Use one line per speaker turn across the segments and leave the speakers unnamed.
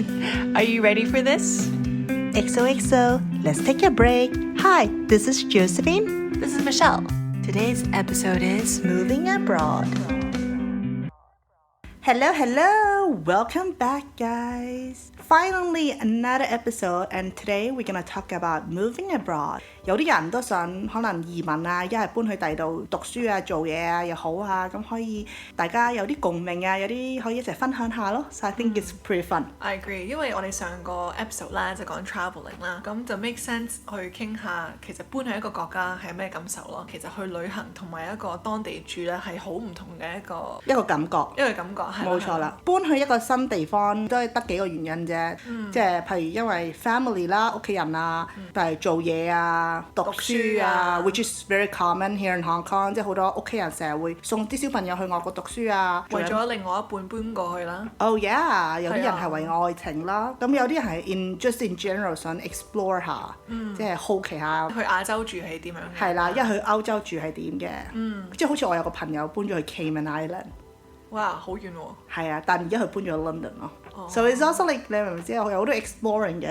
Are you ready for this?
XOXO, let's take a break. Hi, this is Josefin.
This is Michelle. Today's episode is
Moving Abroad. Hello, welcome back guys. Finally another episode and today we're gonna talk about moving abroad. 有啲人都想可能移民啊，一係搬去第二度讀書啊、做嘢啊又好啊，咁可以大家有啲共鳴啊，有啲可以一齊分享下咯。So I think it's pretty fun.
I agree， 因為我哋上個 episode 啦就講 travelling 啦，咁就 make sense 去傾下其實搬去一個國家係咩感受咯。其實去旅行同埋一個當地住咧係好唔同嘅一個
感覺。冇錯啦，搬去一個新地方都係得幾個原因啫，即係譬如因為 family 啦、屋企人啊，譬如做嘢啊、讀書啊 ，which is very common here in Hong Kong， 即係好多屋企人成日會送啲小朋友去外國讀書啊，
為咗另外一半搬過去啦。
Oh yeah， 有啲人係為愛情啦，咁有啲人係just in general 想 explore 下，即係好奇下。
去亞洲住係點樣嘅？
係啦，一去歐洲住係點嘅？即係好似我有個朋友搬咗去 Cayman Island。
哇，好遠喎！
係啊，但而家佢搬咗去 London 咯。So it's also like 你明唔明知有好多 exploring 嘅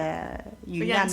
原因嘅。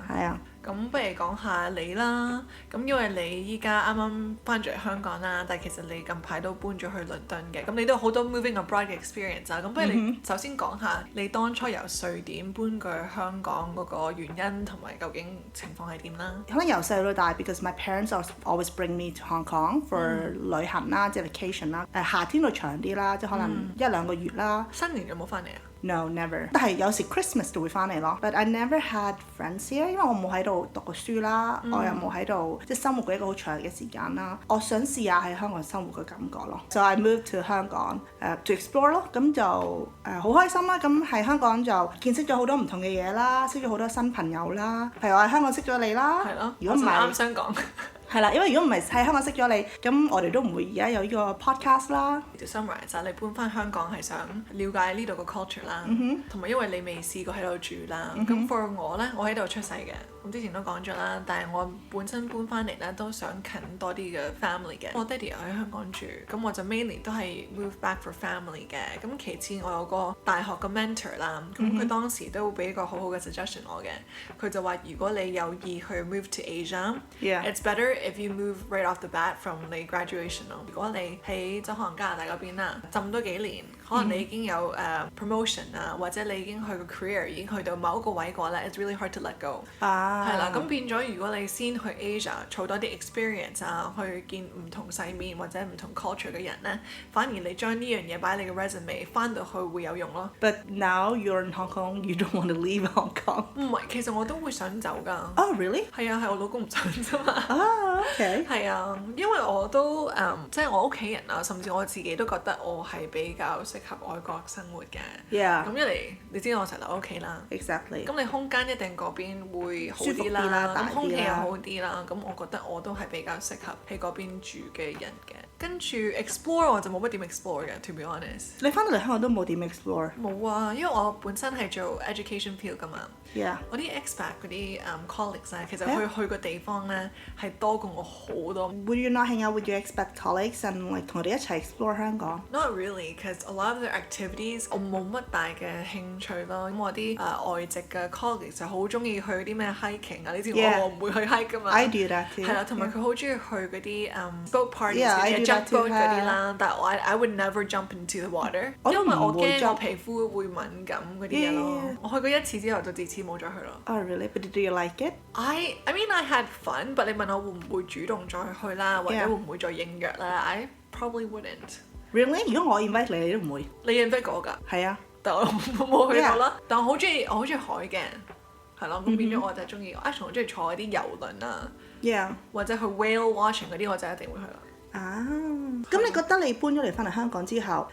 係啊。
咁不如講下你啦，咁因為你依家啱啱翻咗嚟香港啦，但係其實你近排都搬咗去倫敦嘅，咁你都有好多 moving abroad 嘅 experience 啊，咁不如你首先講下你當初由瑞典搬過去香港嗰個原因同埋究竟情況係點啦？
可能由細到大 because my parents always bring me to Hong Kong for 旅行啦，即係 vacation 啦，夏天度長啲啦，即係可能1-2個月啦。
新年有冇翻嚟啊
？No, never。但係有時 Christmas 就會翻嚟咯。But I never had friends here，因為我冇喺度讀過書啦，我又冇喺度即係生活過一個好長嘅時間啦。我想試下喺香港生活嘅感覺咯。So I moved to 香港to explore 咯，咁就好開心啦。咁喺香港就見識咗好多唔同嘅嘢啦，識咗好多新朋友啦。譬如我喺香港識咗你啦。
係咯。
如果唔係
啱想講。
係啦，因為如果唔係喺香港識咗你，咁我哋都唔會而家有呢個 podcast 啦。
就 summarize 就你搬翻香港係想了解呢度個 culture 啦，同埋因為你未試過喺度住啦。咁 for 我咧，我喺度出世嘅，咁之前都講咗啦。但係我本身搬翻嚟咧都想近多啲嘅 family 嘅。我爹哋又喺香港住，咁我就 mainly 都係 move back for family 嘅。咁其次我有個大學嘅 mentor 啦，咁佢當時都會俾一個好好嘅 suggestion 我嘅。佢就話如果你有意去 move to Asia，it's better。If you move right off the bat from 你 graduation 咯，如果你喺可能加拿大嗰邊啦，浸多幾年，可能你已經有promotion 啊，或者你已經去個 career 已經去到某一個位嘅話咧 ，it's really hard to let go。係啦，咁變咗如果你先去 Asia 儲多啲 experience 啊，去見唔同世面或者唔同 culture 嘅人咧，反而你將呢樣嘢擺喺你嘅 resume 翻到去會有用咯。
But now you're in Hong Kong, you don't want to leave Hong Kong。
唔係，其實我都會想走㗎。
Oh really？
係啊，係我老公唔想啫嘛。
Okay。
係啊，因為我都即係我屋企人啊，甚至我自己都覺得我係比較適合外國生活嘅。
Yeah。
咁一嚟，你知道我成日留屋企啦。
Exactly。
咁你空間一定嗰邊會好啲啦，咁空氣又好啲啦，咁我覺得我都係比較適合喺嗰邊住嘅人嘅。跟住 explore 我就冇乜點 explore 嘅 ，to be honest。
你翻到嚟香港都冇點 explore？
冇啊，因為我本身係做 education field 㗎嘛。
Yeah。
我啲 expat 嗰啲colleagues 咧，其實去個地方咧係多過我好多。
Would you not hang out with your expat colleagues and like 同佢哋一齊 explore 香港
？Not really, because a lot of their activities 我冇乜大嘅興趣咯。咁我啲外籍嘅 colleagues 就好中意去啲咩 hiking 啊，你知我唔會去 hike 㗎嘛。
I do that too。
係啦，同埋佢好中意去嗰啲boat parties。jump boat 嗰啲啦，但係I would never jump into the water， 因為我驚我皮膚會敏感嗰啲嘢咯。我去過一次之後就自此冇再去咯。
Oh really? But do you like it?
I mean I had fun， but 你問我會唔會主動再去啦，或者會唔會再應約咧 ？I probably wouldn't。Really？
如果我 invite 你，你都唔會？
你 invite 我㗎？
係啊，
但我冇去過啦。但我好中意海嘅，係咯。咁變咗我就係中意，我中意坐嗰啲遊輪啊。
Yeah。
或者去 whale watching 嗰啲，我就一定會去啦。
咁你覺得你搬咗嚟翻嚟香港之後，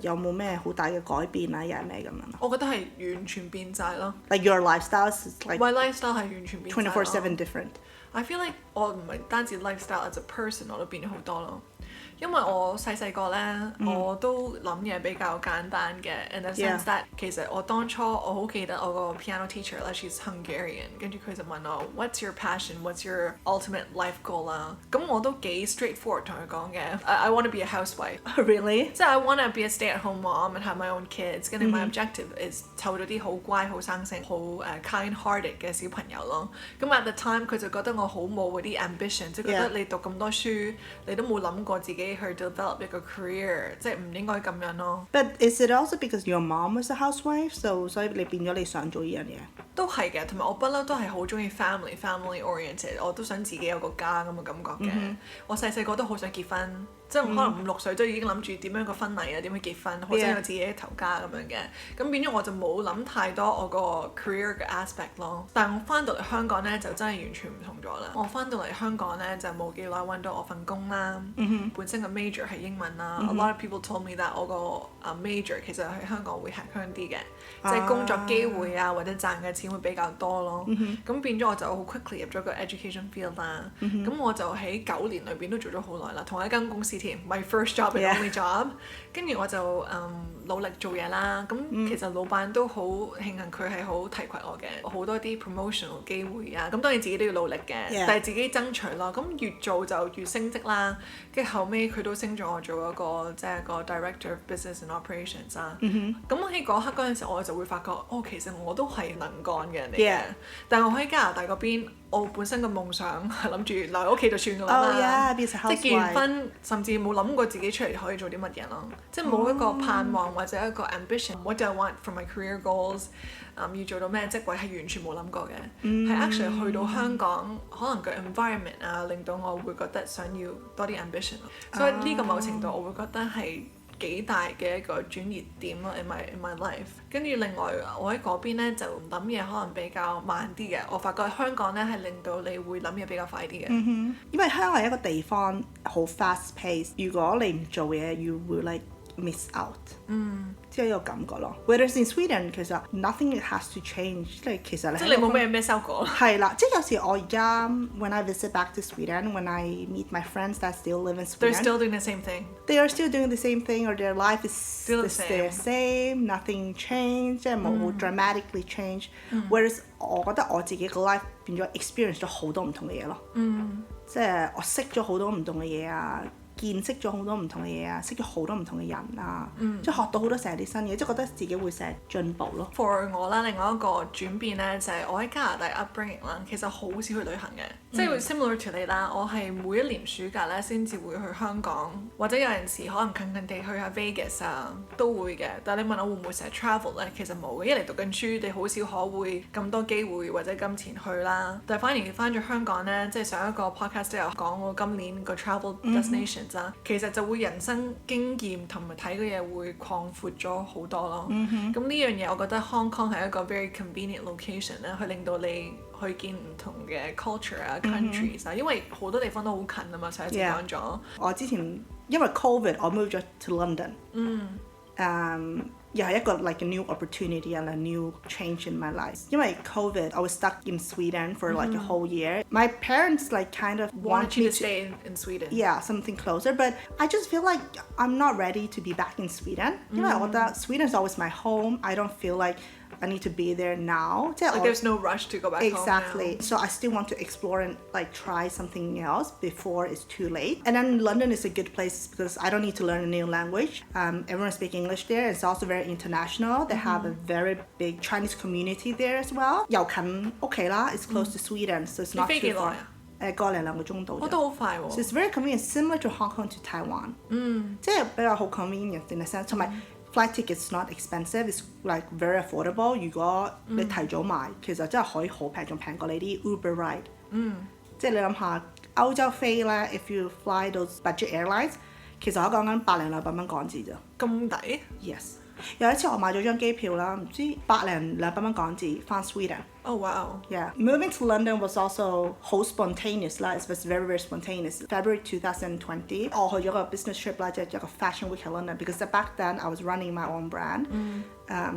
有冇咩好大嘅改變啊？又係咩咁樣？
我覺得係完全變晒咯。
Like your lifestyle is like
my lifestyle 係完全變晒咯。
24/7 different。I
feel like 我唔係單止 lifestyle as a person 我都變咗好多咯。因為我細個呢，我都諗嘢比較簡單嘅 in the sense that 其實我當初我好記得我個 piano teacher 啦 she's Hungarian 跟住佢就問我 what's your passion what's your ultimate life goal 啦，咁我都幾 straightforward 同佢講嘅 I want to be a housewife
Really?
即係 I want to be a stay-at-home mom and have my own kids 跟住 my objective is 湊到啲好乖好生性好kind-hearted 嘅小朋友咯，咁 at the time 佢就覺得我好冇嗰啲 ambition 即係覺得你讀咁多書你都冇諗過自己去 develop 一個 career 即係唔應該咁樣咯。
But is it also because your mom was a housewife? So 所以你變咗你想做呢樣嘢？
都係嘅，同埋我不嬲都係好中意 family oriented， 我都想自己有個家咁嘅感覺嘅。我細個都好想結婚，即係可能5、6歲都已經諗住點樣個婚禮啊，點樣結婚，好想有自己一頭家咁樣嘅。咁變咗我就冇諗太多我個 career 嘅 aspect 咯。但係我翻到嚟香港呢，就真係完全唔同咗啦。我翻到嚟香港呢，就冇幾耐揾到我份工啦。本身個 major 係英文啦。A lot of people told me that 我個major 其實喺香港會吃香啲嘅，即係工作機會啊或者賺嘅錢會比較多咯。咁變咗我就好 quickly 入咗個 education field 啦。咁我就喺9年裏邊都做咗好耐啦，同一間公司添 ，my first job and only job。跟住我就努力做嘢啦。咁其實老闆都好慶幸佢係好提攜我嘅，好多啲 promotional 機會啊。咁當然自己都要努力嘅，但係自己爭取咯。咁越做就越升職啦。跟住後尾佢都升咗我做一個即係個 director of business and operations 啊。咁喺嗰刻嗰陣時我就會發覺，其實我都係能幹嘅人嚟嘅。但係我喺加拿大嗰邊，我本身嘅夢想係諗住留喺屋企就算㗎啦。即係結完婚，甚至冇諗過自己出嚟可以做啲乜嘢咯。即係冇一個盼望或者一個 ambition。What do I want for my career goals？要做到咩職位係完全冇諗過嘅。係 actually 去到香港，可能個 environment 啊，令到我會覺得想要多啲 ambition 咯。所以呢個某程度我會覺得係幾大嘅一個轉捩點咯 in my life。跟住另外我喺嗰邊咧就諗嘢可能比較慢啲嘅，我發覺香港咧係令到你會諗嘢比較快啲嘅。
因為香港係一個地方好 fast pace， 如果你唔做嘢 you will like miss out。即係呢個感覺咯。Whereas in Sweden 其實 nothing has to change， 即係其實
即係你冇咩收過。
係啦，即係有時我而家 when I visit back to Sweden when I meet my friends that still live in Sweden
they're still doing the same thing.
They are still doing the same thing or their life is
still the
same, nothing changed， 即係冇 dramatically change。Whereas 我覺得我自己個 life 變咗 experience 咗好多唔同嘅嘢咯。即係我識咗好多唔同嘅嘢啊。見識咗好多唔同嘅嘢啊，識咗好多唔同嘅人啊，即係學到好多成日啲新嘢，即係覺得自己會成日進步咯。
For 我啦，另外一個轉變咧就係我喺加拿大 upbringing 啦，其實好少去旅行嘅，即係 similar to 你啦，我係每一年暑假咧先至會去香港，或者有陣時可能近地去下 Vegas 啊都會嘅。但係你問我會唔會成日 travel 咧，其實冇嘅，一嚟讀緊書，你好少可會咁多機會或者金錢去啦。但係反而翻咗香港咧，即係上一個 podcast 都有講我今年個 travel destination。其實就會人生經驗同埋睇嘅嘢會擴闊咗好多咯。咁呢樣嘢我覺得 Hong Kong 係一個 very convenient location 咧，去令到你去見唔同嘅 culture 啊 countries 啊，因為好多地方都好近啊嘛，上一次講咗。
我之前因為 COVID 我 move 咗 to London。又係一個 like a new opportunity and a new change in my life。因為 COVID I was stuck in Sweden for like a whole year. My parents like kind of
wanted you to stay in Sweden.
Yeah, something closer. But I just feel like I'm not ready to be back in Sweden. 因為我覺得 Sweden is always my home. I don't feel like I need to be there now.
Like there's no rush to go back
exactly.
home now.
So I still want to explore and like try something else before it's too late. And then London is a good place because I don't need to learn a new language. Everyone speaks English there. It's also very international. They have a very big Chinese community there as well. 又近屋企啦 It's close to Sweden, so it's not too far. 個零2個鐘到。
我都好快喎。
So it's very convenient, similar to Hong Kong to Taiwan. 即係比較好 convenient in a sense. 同埋flight tickets not expensive, it's like very affordable. 如果你提早買，其實真係可以好平，仲平過你啲 Uber ride。即係你諗下歐洲飛咧 if you fly those budget airlines， 其實我講緊100-200蚊港紙咋。
咁抵
？Yes。有一次我買咗張機票啦，唔知100-200蚊港紙翻 Sweden。Oh
wow.
Yeah. Moving to London was also 好 spontaneous 啦，it was very very spontaneous. February 2020，我去咗個 business trip 啦，即係一個 fashion week 喺 London because back then I was running my own brand.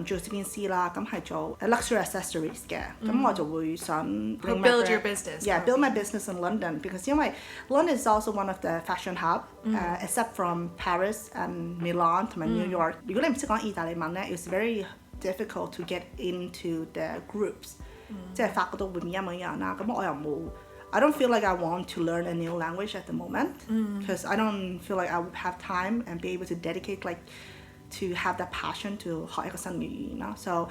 Josefin C 啦，咁係做 luxury accessories 嘅，咁我就會想
build your business.
Yeah, build my business in London because 因為 London is also one of the fashion hub, except from Paris and Milan 同埋 New York. 如果你唔識講意大利文咧 ，it's very difficult to get into the groups. 即係法國都會一模一樣啦，咁我又冇。I don't feel like I want to learn a new language at the moment because I don't feel like I would have time and be able to dedicate like to have that passion to 學一個新嘅語言啦。So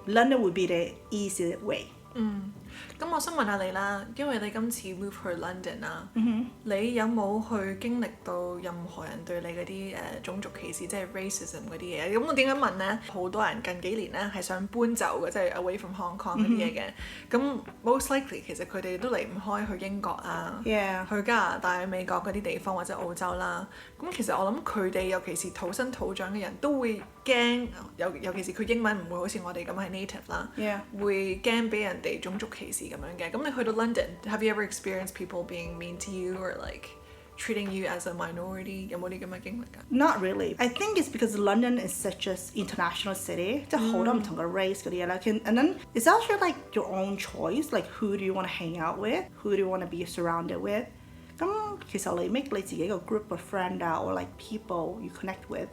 London would be the easiest way.
咁我想問下你啦，因為你今次 move 去 London 啦，你有冇去經歷到任何人對你嗰啲種族歧視，即係 racism 嗰啲嘢？咁我點解問呢？好多人近幾年咧係想搬走嘅，即係 away from Hong Kong 嗰啲嘢嘅。咁 most likely 其實佢哋都離唔開去英國啊，去加拿大、美國嗰啲地方或者澳洲啦。咁其實我諗佢哋尤其是土生土長嘅人都會驚，尤其是佢英文唔會好似我哋咁係 native 啦，會驚俾人哋種族歧視咁樣嘅。咁你去到 London，have you ever experienced people being mean to you or like treating you as a minority？ 有冇啲咁嘅經歷㗎？
Not really. I think it's because London is such an international city. 即係好多唔同嘅 race 嗰啲嘢啦。And then it's actually like your own choice. Like who do you want to hang out with? Who do you want to be surrounded with? 咁其實你 make 你自己個 group of friend 啊 or like people you connect with。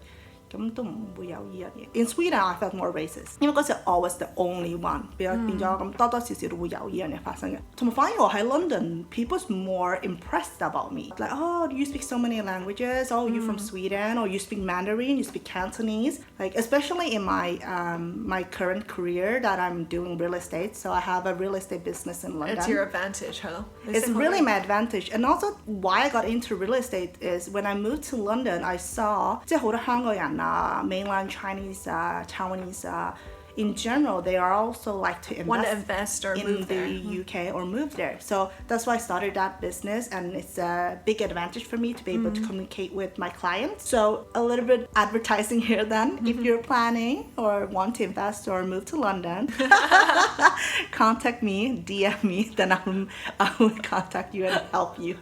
咁都唔會有呢樣嘢。In Sweden, I felt more racist， 因為嗰時我 was the only one，變咗咁多多少少都會有呢樣嘢發生嘅。同埋反而我喺 London, people's more impressed about me. Like, oh, you speak so many languages. Oh, you're from Sweden, or you speak Mandarin, you speak Cantonese. Like, especially in my my current career that I'm doing real estate. So I have a real estate business in London.
It's your advantage, 係咯。
It's really my advantage. And also, why I got into real estate is when I moved to London, I saw 即係好多香港人mainland Chinese, Taiwanese, in general, they are also like to invest
or
in
move
the
there.
UK or move there. So that's why I started that business, and it's a big advantage for me to be able to communicate with my clients. So a little bit advertising here then. If you're planning or want to invest or move to London, contact me, DM me, then I will contact you and help you.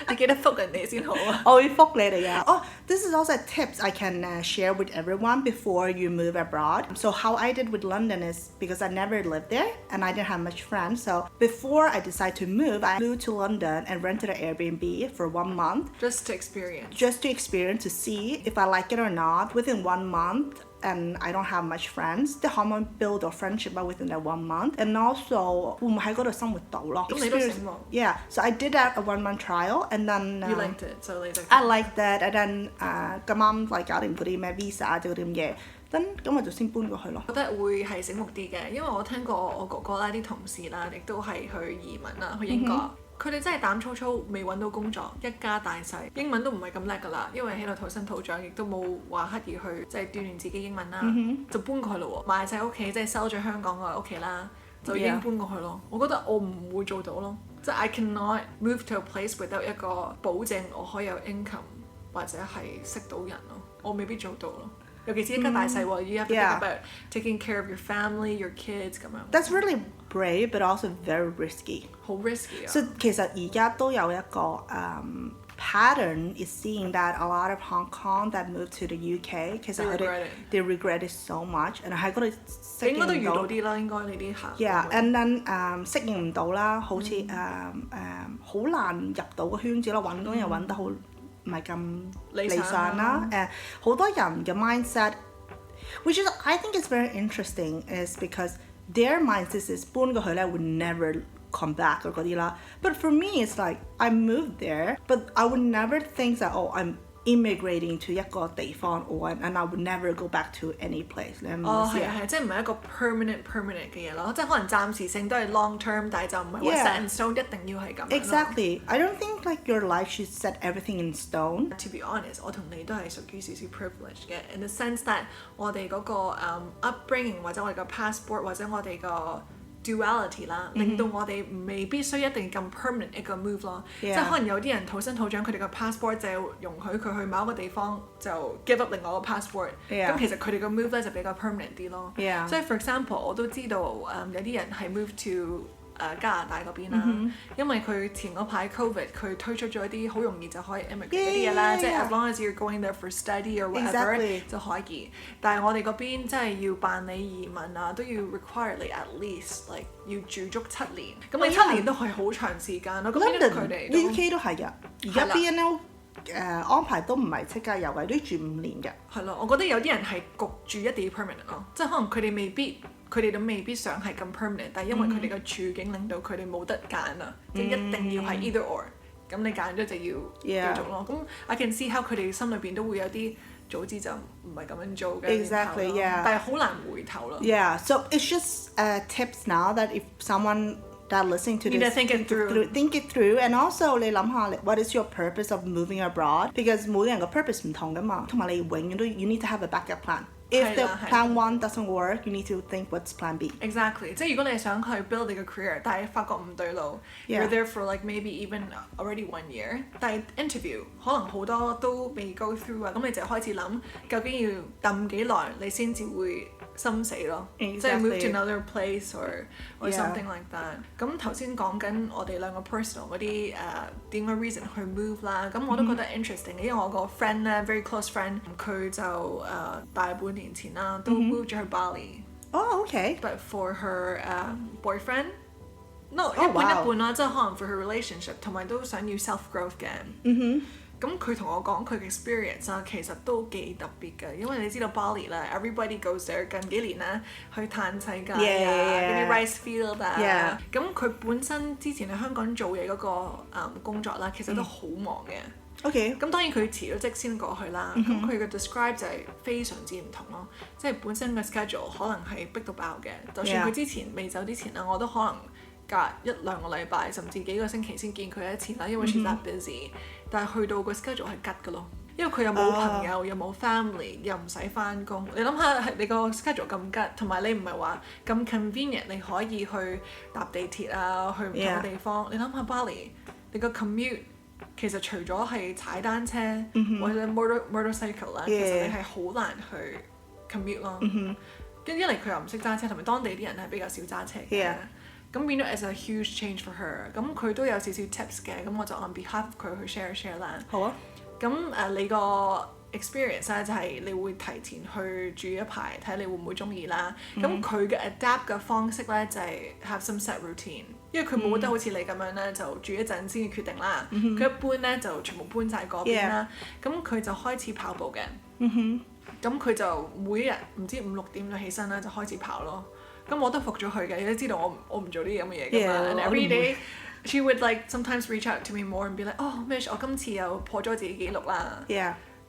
你記得覆人哋先好啊！
我會覆你哋啊。Oh, this is also a tips I can share with everyone before you move abroad. So how I did with London is because I never lived there and I didn't have much friends. So before I decided to move, I flew to London and rented an Airbnb for 1 month.
Just to experience.
Just to experience, to see if I like it or not. Within 1 month, and I don't have much friends, 即係可唔可以 build a friendship within that 1 month? And also 會唔會喺嗰度生活到咯？
咁你都醒喎。
Yeah, so I did that a 1 month trial, and then
you liked it, so later.
I liked that, and then 咁啱like 搞掂嗰啲咩 visa 嗰啲咁嘢，咁我就先搬過去咯。
覺得會係醒目啲嘅，因為我聽過我哥哥啦、啲同事啦，亦都係去移民啦，去英國。佢哋真係膽粗粗，未揾到工作，一家大細，英文都唔係咁叻㗎啦，因為喺度土生土長，亦都冇話刻意去即係鍛鍊自己英文啦，就搬過去咯喎，賣晒屋企，即係收咗香港嘅屋企啦，就已經搬過去咯。我覺得我唔會做到咯，即係 I cannot move to a place without 一個保證我可以有 income 或者係識到人咯，我未必做到咯。尤其是一家大細喎，you have to think about taking care of your family, your kids 咁樣。
That's really brave, but also very risky.
好 risky 啊！
So 其實而家都有一個pattern is seeing that a lot of Hong Kong that moved to the UK 其實佢哋 they regret it so much, and 喺嗰度適應唔到。
應該都遇到啲啦，應該你啲客。
Yeah, and then 適應唔到啦，好似好難入到個圈子啦，揾工又揾得好。唔係咁理想啦，好多人嘅 mindset, which is I think is very interesting, is because their mindset is 搬過去咧 would never come back 嗰啲啦。But for me, it's like I moved there, but I would never think that I'm immigrating to 一個地方 and I would never go back to any place。
係，即係唔係一個 permanent 嘅嘢咯，即係可能暫時性都係 long term，但係就唔係話 set in stone 一定要係咁。
Exactly. I don't think like your life should set everything in stone.
To be honest， 我同你都係屬於少少 privilege 嘅 ，in the sense that 我哋嗰個upbringing 或者我哋個 passport 或者我哋個duality 啦，令到我哋未必需一定咁 permanent 一個 move 咯，即係可能有啲人土生土長，佢哋個 passport 就容許佢去某一個地方就 give up 另外一個 passport，咁其實佢哋個 move 咧就比較 permanent 啲咯。所以 for example， 我都知道有啲人係 move to 加拿大嗰邊啦，因為佢前嗰排 Covid 佢推出咗一啲好容易就可以 immigrate 嗰啲嘢啦，即係 as long as you're going there for study or whatever 就可以。但係我哋嗰邊真係要辦理移民啊，都要 require 你 at least like 要住足7年。咁你7年都係好長時間咯。咁變咗佢哋
UK 都係㗎，而家 BNO 安排都唔係即刻有嘅，都要住5年嘅。
係咯，我覺得有啲人係焗住一定要 permanent 咯，即係可能佢哋都未必想係咁 permanent， 但係因為佢哋嘅處境令到佢哋冇得揀啊，即係一定要係 either or， 咁你揀咗就要繼續咯。咁 I can see how 佢哋心裏邊都會有啲早知就唔係咁樣做嘅
Exactly, yeah.
但係好難回頭咯。
Yeah, so it's just tips now that if someone that listening to this,
think it
through, and also 你諗下 what is your purpose of moving abroad? Because 每個人嘅 purpose 唔同㗎嘛，同埋你永遠都 you need to have a backup plan. If the plan 1 doesn't work, you need to think what's plan B.
Exactly. 即係如果你係想去 build 你嘅 career， 但係發覺唔對路 you're there for like maybe even already 1 year， 但係 interview 可能好多都未 go through 啊，咁你就開始諗究竟要揼幾耐你先至會心死咯，即係 move to another place or something like that。咁頭先講緊我哋兩個 personal 嗰啲點樣 reason 去 move 啦，咁我都覺得 interesting 嘅，因為我個 friend 咧 very close friend， 佢就大半年前啦都 move 咗去 Bali。Oh,
okay.
But for her boyfriend, no 一半一半啦，即係可能 for her relationship， 同埋都想要 self growth 嘅。咁佢同我講佢嘅 experience 啊，其實都幾特別嘅，因為你知道 Bali 咧 ，everybody goes there， 近幾年咧去嘆世界啊，嗰啲 rice field 啊，咁佢本身之前喺香港做嘢嗰個工作啦，其實都好忙嘅。
OK。
咁當然佢辭咗職先過去啦，咁佢嘅 describe 就係非常之唔同咯，即係本身嘅 schedule 可能係逼到爆嘅，就算佢之前未走之前啦，我都可能隔1-2個禮拜甚至幾個星期先見佢一次啦，因為 she's that busy。但係去到個 schedule 係吉嘅咯，因為佢又冇朋友，又冇 family， 又唔使翻工。你諗下，你個 schedule 咁吉，同埋你唔係話咁 convenient， 你可以去搭地鐵啊，去唔同嘅地方。你諗下 Bali， 你個 commute 其實除咗係踩單車或者 motorcycle 啦，其實你係好難去 commute 咯。跟一嚟佢又唔識揸車，同埋當地啲人係比較少揸車嘅。咁變咗 as a huge change for her， 咁佢都有少少 tips 嘅，咁我就 on behalf of 佢去 share 啦。
好啊。
咁你個 experience 咧就係你會提前去住一排，睇你會唔會中意啦。咁佢嘅 adapt 嘅方式咧就係 have some set routine， 因為佢冇得好似你咁樣咧就住一陣先至決定啦。佢一搬咧就全部搬晒嗰邊啦。咁佢就開始跑步嘅。咁佢就每一日唔知5-6點就起身啦，就開始跑咯。咁我都服咗佢嘅，你都知道我唔做呢啲咁嘅嘢㗎嘛。And every day she would like sometimes reach out to me more and be like, oh Mish， 我今次又破咗自己紀錄啦。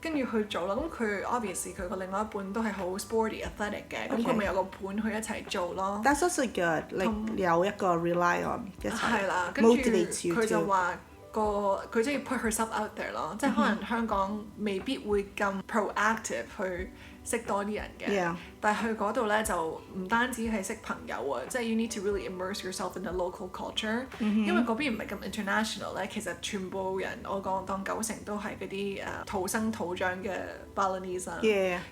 跟住去做啦。咁佢 obviously 佢個另外一半都係好 sporty athletic 嘅，咁佢咪有個伴去一齊做咯。
That's also good， 有一個 rely on 一齊。
係啦，跟住佢就話佢真係 put herself out there 咯，即係可能香港未必會咁 proactive 去識多啲人嘅，但係去嗰度咧就唔單止係識朋友啊，即係 you need to really immerse yourself in the local culture，因為嗰邊唔係咁 international 咧，其實全部人我講當90%都係嗰啲土生土長嘅 Balinese 啊，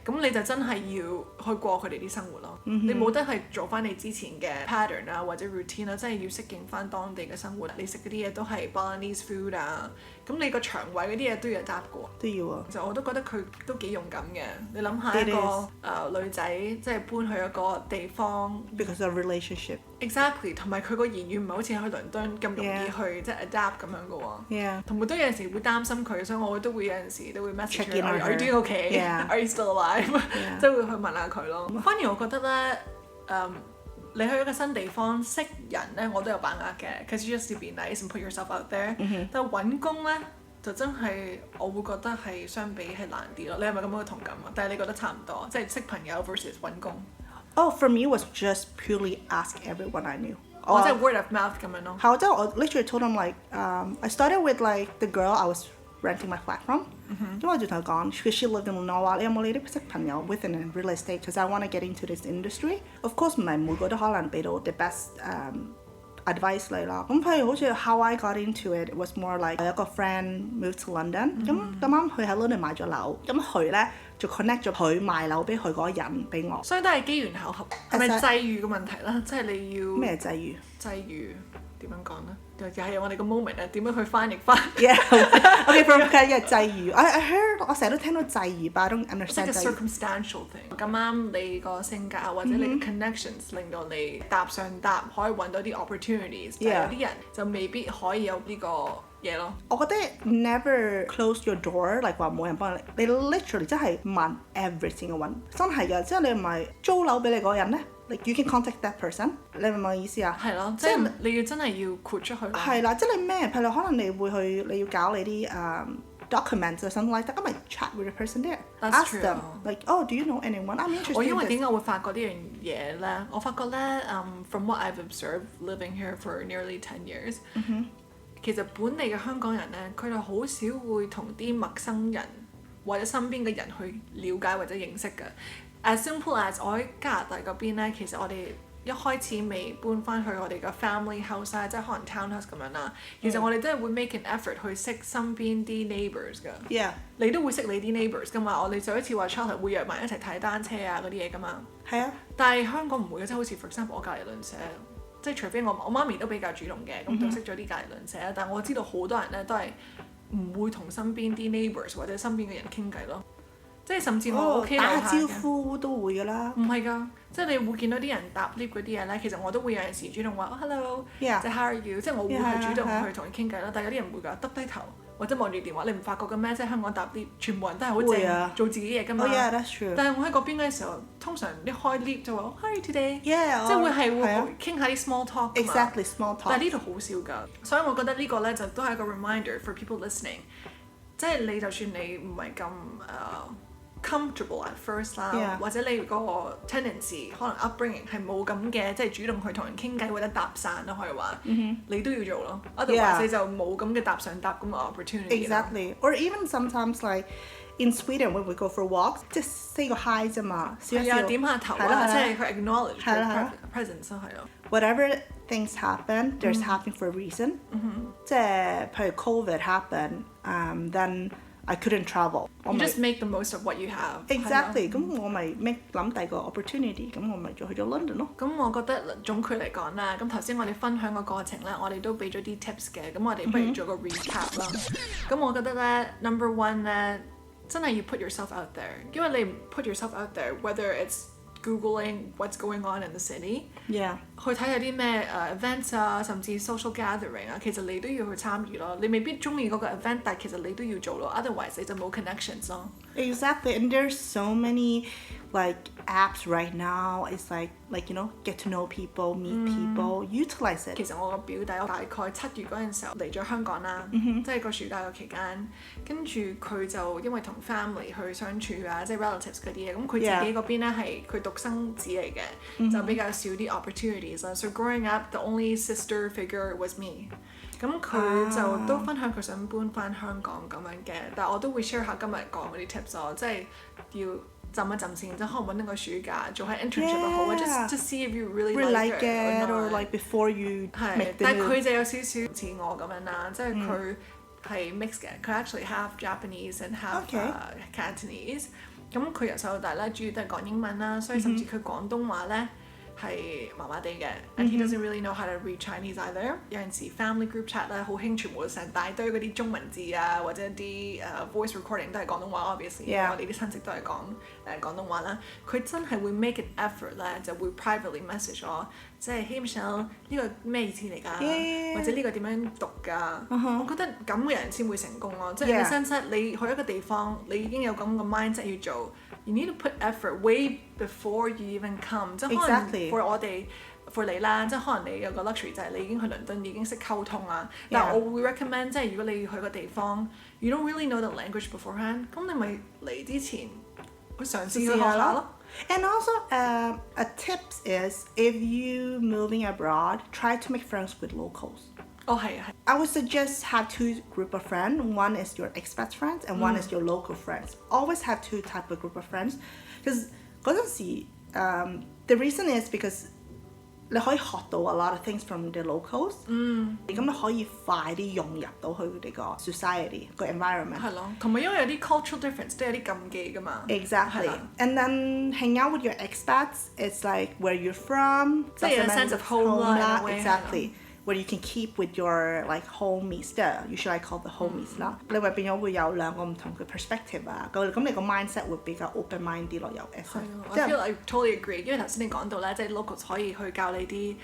咁你就真係要去過佢哋啲生活咯，你冇得係做翻你之前嘅 pattern 啊或者 routine 啊，真係要適應翻當地嘅生活，你食嗰啲嘢都係 Balinese food 啊，咁你個腸胃嗰啲嘢都要 adapt 過，
都要啊，
就我都覺得佢都幾勇敢嘅，你諗下一個女仔即係搬去一個地方
because of relationship
exactly， 同埋佢個言語唔係好似去倫敦咁容易去即係 adapt 咁樣嘅喎，同埋都有陣時會擔心佢，所以我都會有陣時都會 message 佢 Are you doing okay? Are you still alive? 即係會去問下佢咯。反而我覺得咧你去一個新地方識人咧，我都有把握嘅 ，cause you just to be nice and put yourself out there。但係揾工咧就真係我會覺得係相比係難啲咯。你係咪咁樣嘅同感啊？但係你覺得差唔多，即係識朋友 versus 揾工。
Oh, for me was just purely ask everyone I knew.
即係 word of mouth 咁樣咯。
係，即係我 literally told them like I started with like the girl I was renting my flat from。因為我就同佢講 because she lived in Lenoir， 你有冇你啲識朋友 within real estate because I want to get into this industry。Of course 唔係每個都可能俾到 the best advice 你啦。咁譬如好似 how I got into it was more like 有一個 friend moved to London，咁啱佢喺 London 買咗樓，咁佢咧就 connect 咗佢賣樓俾佢嗰個人俾我。
所以都係機緣巧合，係咪際遇嘅問題啦？即係你要
咩際遇？
際遇點樣講呢？又係我哋個 moment 啊，點樣去翻譯翻
Yeah. Okay, from 際遇。I heard 我成日都聽到際遇，but I don't understand
即係 circumstantial thing。咁啱你個性格或者你嘅 connections 令到你搭上搭，可以揾到啲 opportunities。但係有啲人就未必可以有呢個嘢咯。
我覺得 never close your door，like 話冇人幫你，你 literally 真係問 every single one，真係㗎，即係你唔係租樓俾你嗰個人咧。Like you can contact that person， 你明唔明我意思啊？
係咯，即係你要真係要豁出去。
係啦，即係你咩？譬如可能你會去，你要搞你啲documents or something like that，I might chat with the person there.
That's
Ask them like, oh, do you know anyone? I'm interested.
我因為點解會發覺呢樣嘢咧？我發覺咧，from what I've observed living here for nearly 10 years，其實本地嘅香港人咧，佢哋好少會同啲陌生人或者身邊嘅人去了解或者認識嘅。As simple as 我喺加拿大嗰邊咧，其實我哋一開始未搬翻去我哋嘅 family house 啊，即係可能 townhouse 咁樣啦。其實我哋真係會 make an effort 去識身邊啲 neighbours 㗎。
Yeah.
你都會識你啲 neighbours 㗎嘛？我哋上一次話 Charlotte 會約埋一齊踩單車啊嗰啲嘢㗎嘛。
係啊。
但係香港唔會嘅，即係好似 for example 我隔離鄰舍，即係除非我媽咪都比較主動嘅，咁就識咗啲隔離鄰舍。但係我知道好多人咧都係唔會同身邊啲 neighbours 或者身邊嘅人傾偈咯。即係甚至我屋企樓下嘅
打招呼都會㗎啦。
唔係㗎，即係你會見到啲人搭 lift 嗰啲嘢咧，其實我都會有陣時主動話hello， 即係 how are you， 即係我會係主動去同佢傾偈啦。但係有啲人會㗎，耷低頭或者望住電話，你唔發覺嘅咩？即係香港搭 lift，全部人都係好靜做自己嘢㗎嘛。
Yeah, that's true.
但係我喺嗰邊嘅時候，通常一開 lift 就話 how are you today， 即
Yeah，
係會傾下啲 small talk。Exactly,
small talk。
但係呢度好少㗎，所以我覺得呢個咧就都係一個 reminder for people listening， 即係你就算你唔係咁comfortable at first 啦，或者你個 tendency 可能 upbringing 係冇咁嘅，即係主動去同人傾偈或者搭訕啦，可以話，你都要做咯。otherwise 你就冇咁嘅搭上搭咁嘅 opportunity。
Exactly. Or even sometimes like in Sweden when we go for walks， 即係 say 個 hi 啫嘛，
係啊，點下頭啊，即係佢 acknowledge 佢 presence 係咯。
Whatever things happen, there's happening for a reason。即係譬如 COVID happen，then I couldn't travel.
You just make the most of what you have.
Exactly. 咁我咪諗第二個 opportunity， 咁我咪就去咗 London 咯。
咁我覺得總括嚟講啦，咁頭先我哋分享個過程咧，我哋都俾咗啲 tips 嘅，咁我哋不如做個 recap 啦。咁我覺得咧 ，number one 咧，真係要 put yourself out there， 因為你唔 put yourself out there，whether it's Googling what's going on in the city， 去睇下啲咩events 啊，甚至 social gathering 啊，其實你都要去參與咯。你未必中意嗰個 event， 但係其實你都要做咯。Otherwise 你就冇 connections 咯。
Exactly, and there's so many like apps right now. It's like you know get to know people, meet people, utilize it.
其實我個表弟我大概7月嗰陣時候嚟咗香港啦，即係個暑假個期間，跟住佢就因為同 family 去相處啊，即係 relatives 嗰啲嘢，咁佢自己嗰邊咧係佢獨生子嚟嘅，就比較少啲 opportunities 啦。So growing up, the only sister figure was me。咁佢就都分享佢想搬翻香港咁樣嘅，但係我都會 share 下今日講嗰啲 tips 咯，即係要浸一浸先，即係可能揾一個暑假做下 internship 又好啊，just to see if you really like it
or like before you make the move。
但係佢就有少少似我咁樣啦，即係佢係 mix 嘅，佢 actually half Japanese and half Cantonese。咁佢由細到大咧，主要都係講英文啦，所以甚至佢廣東話咧係麻麻地嘅，and he doesn't really know how to read Chinese either。有陣時 family group chat 咧好興，全部成大堆嗰啲中文字啊，或者啲voice recording 都係廣東話 obviously， 我哋啲親戚都係講廣東話啦。佢真係會 make an effort 咧，就會 privately message 我，即係 Hey Michelle 呢個咩意思嚟㗎？或者呢個點樣讀㗎？我覺得咁嘅人先會成功咯，即係你sense你去一個地方，你已經有咁嘅 mindset 要做。You need to put effort way before you even come， 即係可能 for 我哋 for 你啦，即係可能你有個 luxury 就係你已經去倫敦已經識溝通啦。但係我會 recommend 即係如果你要去個地方 ，you don't really know the language beforehand， 咁你咪嚟之前去嘗試去學下咯。
And also, a tip is if you moving abroad, try to make friends with locals.
係。
I would suggest have two group of friends. One is your expat friends and one is your local friends. Always have two type of group of friends. Because 嗰陣時，the reason is because 你可以學到 a lot of things from the locals。咁你可以快啲融入到去佢哋個 society 個 environment。
係咯，同埋因為有啲 cultural difference 都有啲禁忌㗎嘛。
Exactly. And then hang out with your expats. It's like where you're from.
即係有 sense of home 啦。
Exactly. where you can keep with your like homies 即係 usually I call the homies 啦，你會變咗會有兩個唔同嘅 perspective 啊，咁你個 mindset 會比較 open mind 啲咯，有 essay。I
feel I totally agree， 因為頭先你講到咧，即係 locals 可以去教你啲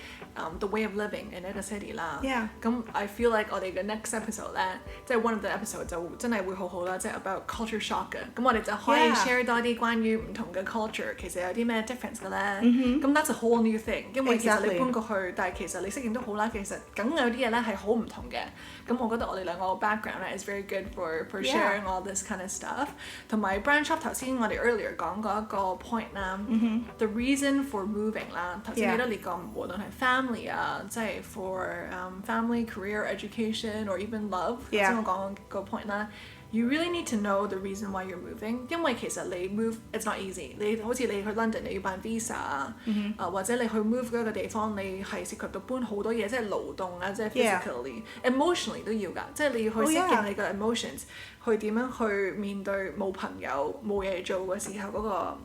the way of living in a city 啦。咁 I feel like 我哋嘅 next episode 咧，即係 one of the episode 就真係會好好啦，即係 about culture shock 嘅。咁我哋就可以 share 多啲關於唔同嘅 culture， 其實有啲咩 difference 嘅咧。咁 that's a whole new thing， 因為其實你搬過去，但係其實你適應都好啦，其實梗有啲嘢咧係好唔同嘅。咁我覺得我哋兩個 background 咧 is very good for sharing all this kind of stuff。同埋 branch up 頭先我哋 earlier 講過一個 point 啦，the reason for moving 啦，頭先你都列過，無論係 family 啊，即係 for family, career, education or even love， 頭先我講個 point 啦。You really need to know the reason why you're moving， 因為其實你 move it's not easy。你好似你去 London 你要辦 visa 啊，或者你去 move 嗰個地方，你係涉及到搬好多嘢，即係勞動啊，即係 physically、emotionally 都要㗎，即係你要去適應你嘅 emotions，去點樣去面對冇朋友冇嘢做嘅時候嗰個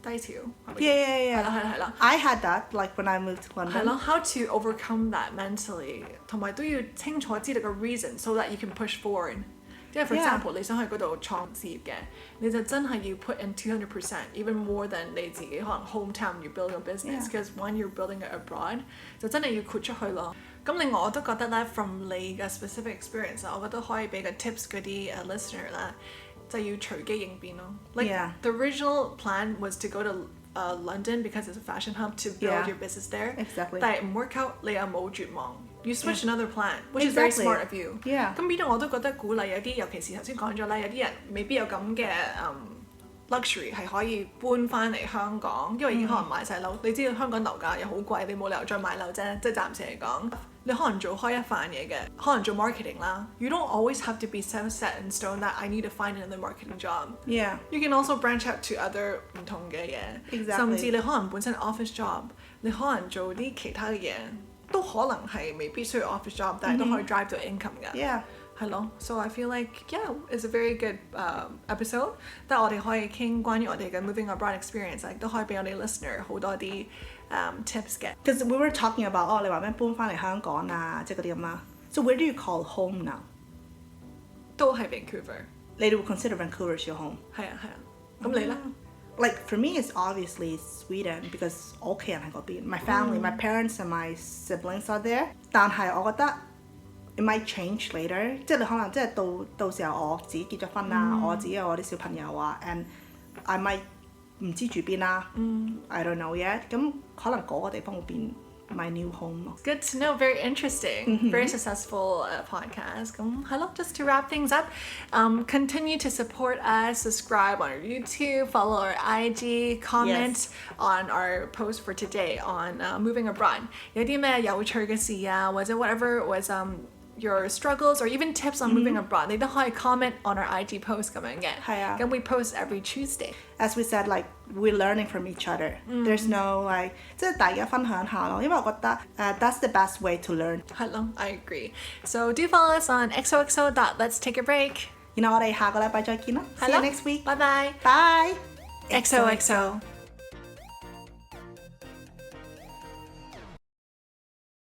低潮。係啦。
I had that like when I moved to London。
係咯 ，how to overcome that mentally， 同埋都要清楚知道個 reason so that you can push forward。即係 for example， 你想去嗰度創事業嘅，你就真係要 put in 200%，even more than 你自己可能 hometown you build a business，because when you're building it abroad， 就真係要豁出去咯。咁另外我都覺得咧 ，from 你嘅 specific experience， 我覺得可以俾個 tips 嗰啲listener 啦。就要隨機應變咯。Like the original plan was to go to London because it's a fashion hub to build your business there.
Exactly.
但係唔 work out， 你又冇絕望。You switch another plan, which is very smart of you. 咁變咗我都覺得鼓勵有啲，尤其是頭先講咗啦，有啲人未必有咁嘅luxury 係可以搬翻嚟香港，因為已經可能買晒樓。你知道香港樓價又好貴，你冇理由再買樓啫。即係暫時嚟講，你可能做開一番嘢嘅，可能做 marketing 啦。You don't always have to be so set in stone that I need to find another marketing job. You can also branch out to other 唔同嘅嘢，甚至你可能本身 office job， 你可能做啲其他嘅嘢，都可能係未必需要 office job， 但係都可以 drive 到 income 㗎。係咯 ，so I feel like it's a very good episode。但係我哋可以傾關於我哋嘅 moving abroad experience， 亦都可以俾我哋 listener 好多啲tips 嘅。
Because we were talking about 你話咩搬翻嚟香港啊，即係嗰啲咁啦。So where do you call home now？
都係 Vancouver。
你哋會 consider Vancouver as your home？
係啊。咁你咧
？Like for me, it's obviously Sweden because 我屋企人喺嗰邊，my family, my parents and my siblings are there。但係我覺得 it might change later， 即係你可能即係到時候我自己結咗婚啦，我自己有我啲小朋友啊 ，and I might 唔知住邊啦，I don't know yet。咁可能嗰個地方會變my new home 咯。
Good to know, very interesting, very successful podcast。咁係咯 ，just to wrap things up, continue to support us, subscribe on our YouTube, follow our IG, comment on our post for today on moving abroad。有啲咩有趣嘅事啊，或者 whatever was your struggles or even tips on moving abroad， 你都可以 comment on our IG post 咁樣嘅。
係啊。
咁 we post every Tuesday。As
we said, like we're learning from each other. There's no like 即係大家分享下咯，因為我覺得that's the best way to learn。
係咯 I agree. So do follow us on xoxo.letstakeabreak。
然後我哋下個禮拜再見啦。See you next week.
Bye bye.
Bye.
xoxo。